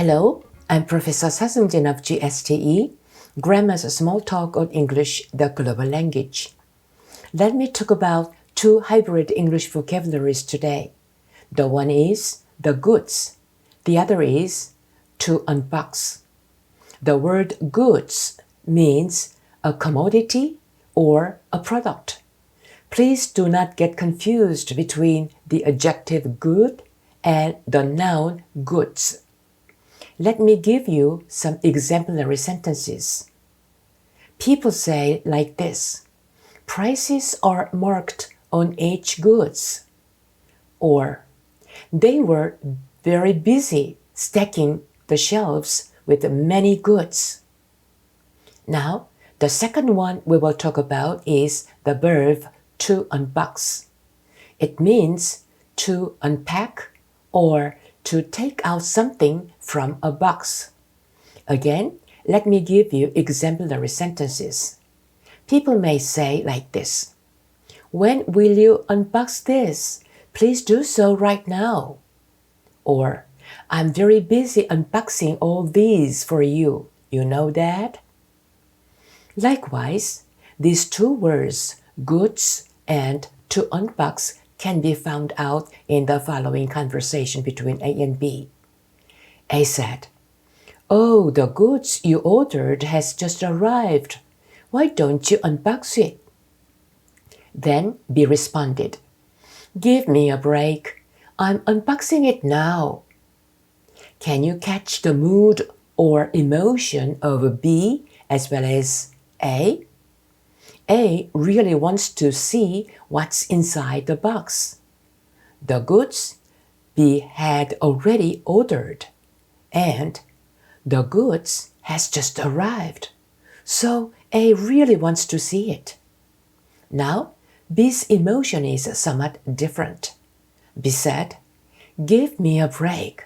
Hello, I'm Professor Sasungjin of GSTE, Grammar's Small Talk on English, the Global Language. Let me talk about two hybrid English vocabularies today. The one is the goods. The other is to unbox. The word goods means a commodity or a product. Please do not get confused between the adjective good and the noun goods. Let me give you some exemplary sentences. People say like this: prices are marked on each goods. Or, they were very busy stacking the shelves with many goods. Now, the second one we will talk about is the verb to unbox. It means to unpack or to take out something from a box. Again, let me give you exemplary sentences. People may say like this: when will you unbox this? Please do so right now. Or, I'm very busy unboxing all these for you. You know that? Likewise, these two words, goods and to unbox, can be found out in the following conversation between A and B. A said, "Oh, the goods you ordered has just arrived. Why don't you unbox it?" Then B responded, "Give me a break. I'm unboxing it now." Can you catch the mood or emotion of B as well as A? A really wants to see what's inside the box. The goods B had already ordered, and the goods has just arrived. So A really wants to see it. Now, B's emotion is somewhat different. B said, "Give me a break."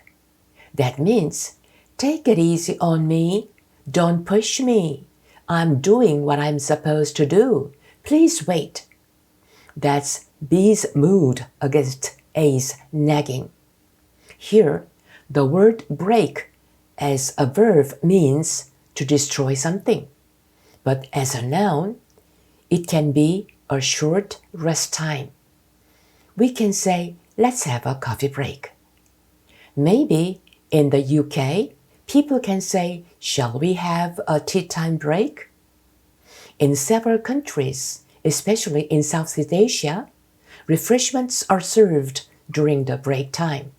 That means, take it easy on me. Don't push me. I'm doing what I'm supposed to do. Please wait. That's B's mood against A's nagging. Here, the word break as a verb means to destroy something. But as a noun, it can be a short rest time. We can say, let's have a coffee break. Maybe in the UK, people can say, shall we have a tea time break? In several countries, especially in Southeast Asia, refreshments are served during the break time.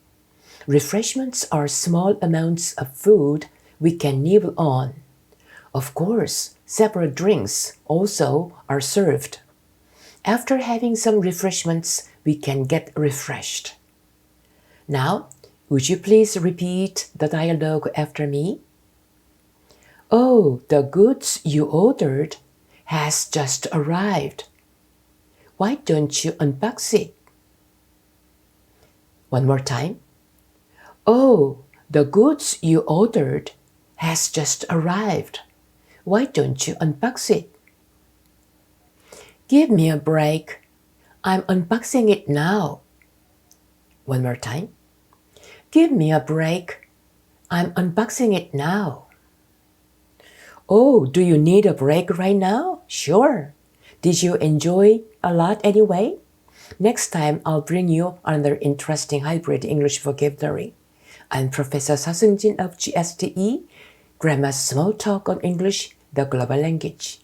Refreshments are small amounts of food we can nibble on. Of course, several drinks also are served. After having some refreshments, we can get refreshed. Now, would you please repeat the dialogue after me? Oh, the goods you ordered has just arrived. Why don't you unbox it? One more time. Oh, the goods you ordered has just arrived. Why don't you unbox it? Give me a break. I'm unboxing it now. One more time. Give me a break. I'm unboxing it now. Oh, do you need a break right now? Sure. Did you enjoy a lot anyway? Next time, I'll bring you another interesting hybrid English vocabulary. I'm Professor Sasungjin of GSTE, Grammar's Small Talk on English, the Global Language.